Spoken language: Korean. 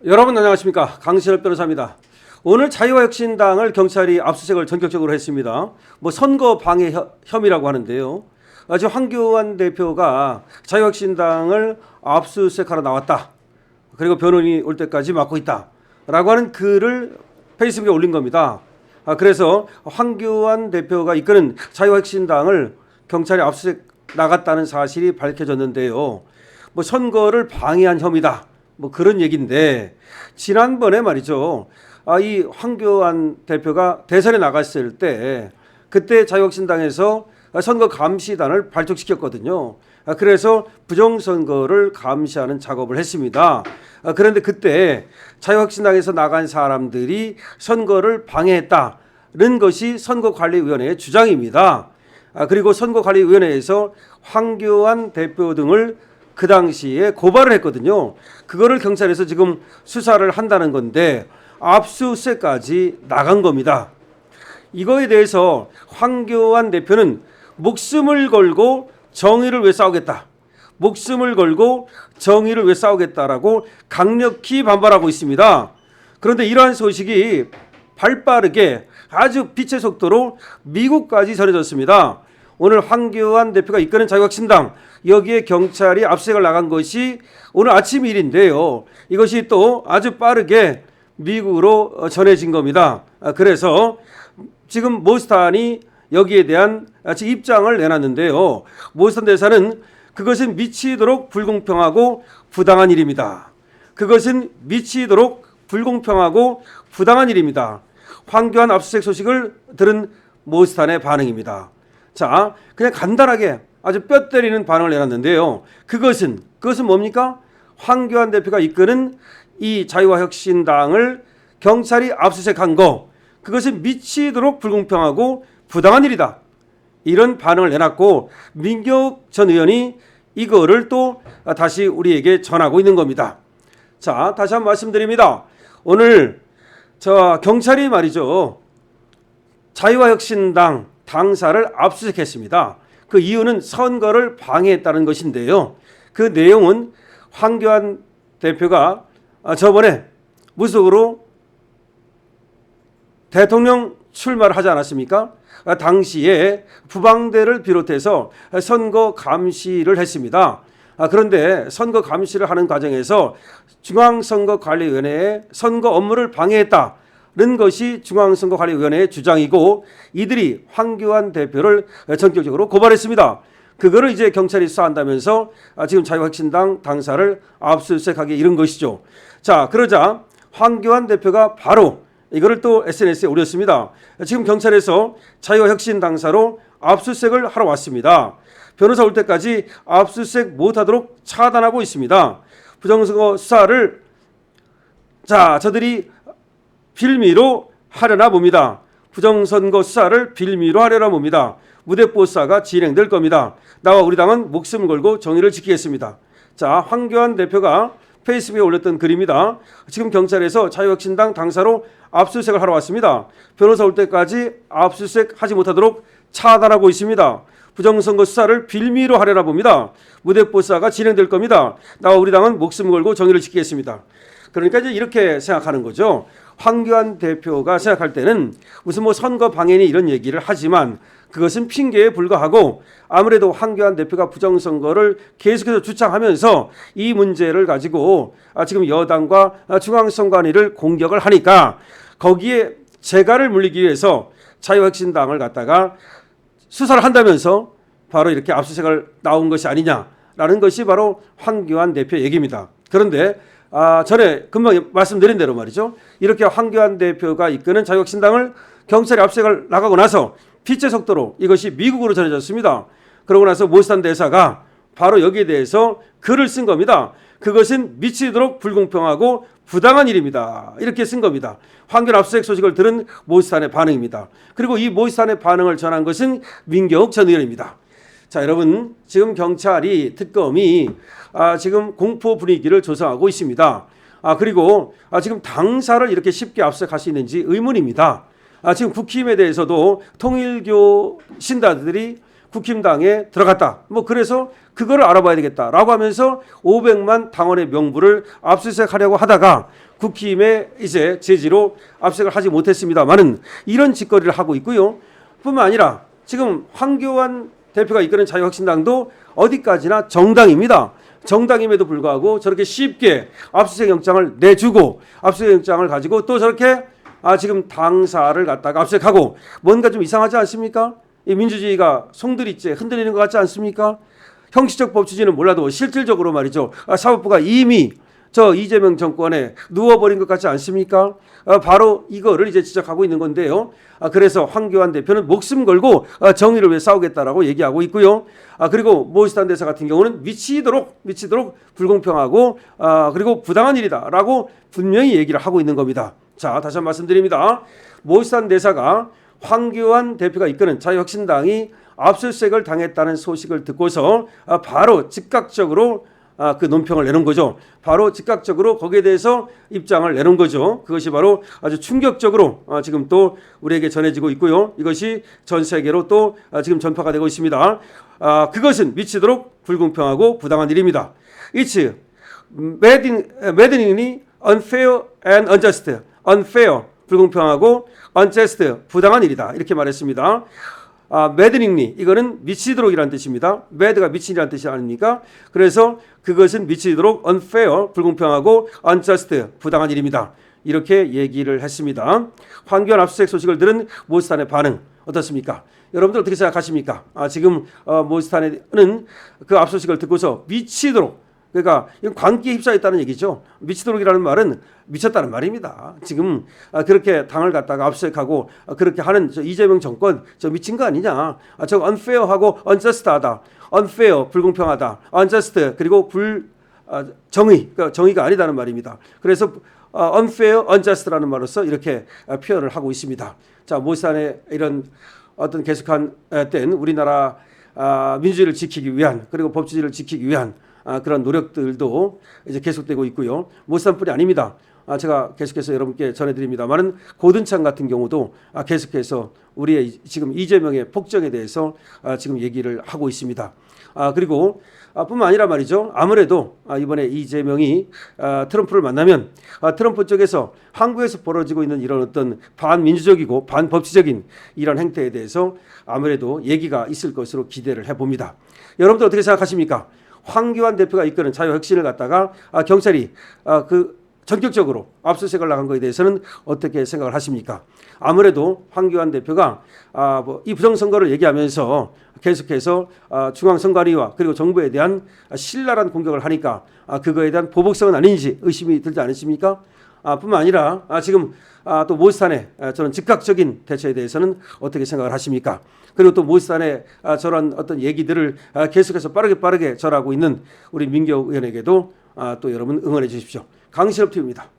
여러분 안녕하십니까, 강신업 변호사입니다. 오늘 자유와혁신당을 경찰이 압수수색을 전격적으로 했습니다. 선거 방해 혐의라고 하는데요. 지금 황교안 대표가 자유혁신당을 압수수색하러 나왔다, 그리고 변호인이 올 때까지 막고 있다 라고 하는 글을 페이스북에 올린 겁니다. 그래서 황교안 대표가 이끄는 자유혁신당을 경찰이 압수수색 나갔다는 사실이 밝혀졌는데요. 선거를 방해한 혐의다, 그런 얘기인데, 지난번에 말이죠, 이 황교안 대표가 대선에 나갔을 때 그때 자유혁신당에서 선거 감시단을 발족시켰거든요. 그래서 부정선거를 감시하는 작업을 했습니다. 그런데 그때 자유혁신당에서 나간 사람들이 선거를 방해했다는 것이 선거관리위원회의 주장입니다. 그리고 선거관리위원회에서 황교안 대표 등을 그 당시에 고발을 했거든요. 그거를 경찰에서 지금 수사를 한다는 건데 압수수색까지 나간 겁니다. 이거에 대해서 황교안 대표는 목숨을 걸고 정의를 위해 싸우겠다, 목숨을 걸고 정의를 위해 싸우겠다라고 강력히 반발하고 있습니다. 그런데 이러한 소식이 발빠르게 아주 빛의 속도로 미국까지 전해졌습니다. 오늘 황교안 대표가 이끄는 자유혁신당, 여기에 경찰이 압수수색을 나간 것이 오늘 아침 일인데요. 이것이 또 아주 빠르게 미국으로 전해진 겁니다. 그래서 지금 모스탄이 여기에 대한 입장을 내놨는데요. 모스탄 대사는 그것은 미치도록 불공평하고 부당한 일입니다. 그것은 미치도록 불공평하고 부당한 일입니다. 황교안 압수수색 소식을 들은 모스탄의 반응입니다. 자, 그냥 간단하게 아주 뼈 때리는 반응을 내놨는데요. 그것은 뭡니까? 황교안 대표가 이끄는 이 자유와혁신당을 경찰이 압수수색한 거, 그것은 미치도록 불공평하고 부당한 일이다, 이런 반응을 내놨고, 민경욱 전 의원이 이거를 또 다시 우리에게 전하고 있는 겁니다. 자, 다시 한번 말씀드립니다. 오늘 경찰이 말이죠, 자유와혁신당 당사를 압수수색했습니다. 그 이유는 선거를 방해했다는 것인데요. 그 내용은 황교안 대표가 저번에 무속으로 대통령 출마를 하지 않았습니까? 당시에 부방대를 비롯해서 선거 감시를 했습니다. 그런데 선거 감시를 하는 과정에서 중앙선거관리위원회의 선거 업무를 방해했다 는 것이 중앙선거관리위원회의 주장이고, 이들이 황교안 대표를 전격적으로 고발했습니다. 그거를 이제 경찰이 수사한다면서 지금 자유혁신당 당사를 압수수색하게 이른 것이죠. 자, 그러자 황교안 대표가 바로 이거를 또 SNS에 올렸습니다. 지금 경찰에서 자유혁신 당사로 압수수색을 하러 왔습니다. 변호사 올 때까지 압수수색 못하도록 차단하고 있습니다. 부정선거 수사를 저들이 빌미로 하려나 봅니다. 부정선거 수사를 빌미로 하려나 봅니다. 무대뽀사가 진행될 겁니다. 나와 우리 당은 목숨을 걸고 정의를 지키겠습니다. 자, 황교안 대표가 페이스북에 올렸던 글입니다. 지금 경찰에서 자유혁신당 당사로 압수수색을 하러 왔습니다. 변호사 올 때까지 압수수색 하지 못하도록 차단하고 있습니다. 부정선거 수사를 빌미로 하려나 봅니다. 무대뽀사가 진행될 겁니다. 나와 우리 당은 목숨을 걸고 정의를 지키겠습니다. 그러니까 이제 이렇게 생각하는 거죠. 황교안 대표가 생각할 때는 무슨 선거 방해니 이런 얘기를 하지만 그것은 핑계에 불과하고, 아무래도 황교안 대표가 부정선거를 계속해서 주창하면서 이 문제를 가지고 지금 여당과 중앙선관위를 공격을 하니까 거기에 재갈을 물리기 위해서 자유혁신당을 갖다가 수사를 한다면서 바로 이렇게 압수수색을 나온 것이 아니냐라는 것이 바로 황교안 대표 얘기입니다. 그런데 전에 금방 말씀드린 대로 말이죠, 이렇게 황교안 대표가 이끄는 자유혁신당을 경찰이 압수수색을 나가고 나서 빛의 속도로 이것이 미국으로 전해졌습니다. 그러고 나서 모스탄 대사가 바로 여기에 대해서 글을 쓴 겁니다. 그것은 미치도록 불공평하고 부당한 일입니다, 이렇게 쓴 겁니다. 황교안 압수수색 소식을 들은 모스탄의 반응입니다. 그리고 이 모스탄의 반응을 전한 것은 민경욱 전 의원입니다. 자, 여러분, 지금 경찰이, 특검이 지금 공포 분위기를 조성하고 있습니다. 그리고 지금 당사를 이렇게 쉽게 압수수색할 수 있는지 의문입니다. 지금 국힘에 대해서도 통일교 신다들이 국힘당에 들어갔다, 그래서 그거를 알아봐야 되겠다라고 하면서 500만 당원의 명부를 압수수색하려고 하다가 국힘의 이제 제지로 압색을 하지 못했습니다만은 이런 짓거리를 하고 있고요. 뿐만 아니라 지금 황교안 대표가 이끄는 자유혁신당도 어디까지나 정당입니다. 정당임에도 불구하고 저렇게 쉽게 압수수색 영장을 내주고 압수수색 영장을 가지고 또 저렇게 지금 당사를 갖다가 압수수색하고 뭔가 좀 이상하지 않습니까? 이 민주주의가 송두리째 흔들리는 것 같지 않습니까? 형식적 법치주의는 몰라도 실질적으로 말이죠. 사법부가 이미 저 이재명 정권에 누워버린 것 같지 않습니까? 바로 이거를 이제 지적하고 있는 건데요. 그래서 황교안 대표는 목숨 걸고 정의를 위해 싸우겠다라고 얘기하고 있고요. 그리고 모시탄 대사 같은 경우는 미치도록 불공평하고 그리고 부당한 일이다라고 분명히 얘기를 하고 있는 겁니다. 자, 다시 한번 말씀드립니다. 모시탄 대사가 황교안 대표가 이끄는 자유혁신당이 압수수색을 당했다는 소식을 듣고서 바로 즉각적으로 그 논평을 내놓은 거죠. 바로 즉각적으로 거기에 대해서 입장을 내놓은 거죠. 그것이 바로 아주 충격적으로 지금 또 우리에게 전해지고 있고요. 이것이 전 세계로 또 지금 전파가 되고 있습니다. 그것은 미치도록 불공평하고 부당한 일입니다. It's maddeningly unfair and unjust. unfair, 불공평하고 unjust, 부당한 일이다. 이렇게 말했습니다. maddeningly, 이거는 미치도록이라는 뜻입니다. mad가 미치라는 뜻이 아닙니까? 그래서 그것은 미치도록 unfair, 불공평하고 unjust, 부당한 일입니다. 이렇게 얘기를 했습니다. 황교안 압수수색 소식을 들은 모스탄의 반응 어떻습니까? 여러분들 어떻게 생각하십니까? 지금 모스탄은 그 압수수색을 듣고서 미치도록, 그러니까 이건 광기에 휩싸였다는 얘기죠. 미치도록이라는 말은 미쳤다는 말입니다. 지금 그렇게 당을 갖다가 압수수색하고 그렇게 하는 저 이재명 정권 저 미친 거 아니냐. 저 unfair하고 unjust하다. unfair, 불공평하다. unjust, 그리고 정의, 그러니까 정의가 아니다는 말입니다. 그래서 unfair, unjust라는 말로서 이렇게 표현을 하고 있습니다. 자, 모스탄의 이런 어떤 계속한 땐 우리나라 민주주의를 지키기 위한 그리고 법치주의를 지키기 위한 그런 노력들도 이제 계속되고 있고요. 모스탄뿐이 아닙니다. 제가 계속해서 여러분께 전해드립니다만은 고든창 같은 경우도 계속해서 우리의 지금 이재명의 폭정에 대해서 지금 얘기를 하고 있습니다. 그리고 뿐만 아니라 말이죠. 아무래도 이번에 이재명이 트럼프를 만나면 트럼프 쪽에서 한국에서 벌어지고 있는 이런 어떤 반민주적이고 반법치적인 이런 행태에 대해서 아무래도 얘기가 있을 것으로 기대를 해봅니다. 여러분들 어떻게 생각하십니까? 황교안 대표가 이끄는 자유혁신을 갖다가 경찰이 전격적으로 압수수색을 나간 것에 대해서는 어떻게 생각을 하십니까? 아무래도 황교안 대표가 이 부정선거를 얘기하면서 계속해서 중앙선관위와 그리고 정부에 대한 신랄한 공격을 하니까 그거에 대한 보복성은 아닌지 의심이 들지 않으십니까? 뿐만 아니라 지금 또 모스탄의 저런 즉각적인 대처에 대해서는 어떻게 생각을 하십니까? 그리고 또 모스탄의 저런 어떤 얘기들을 계속해서 빠르게 전하고 있는 우리 민경 의원에게도 또 여러분 응원해 주십시오. 강신업 TV입니다.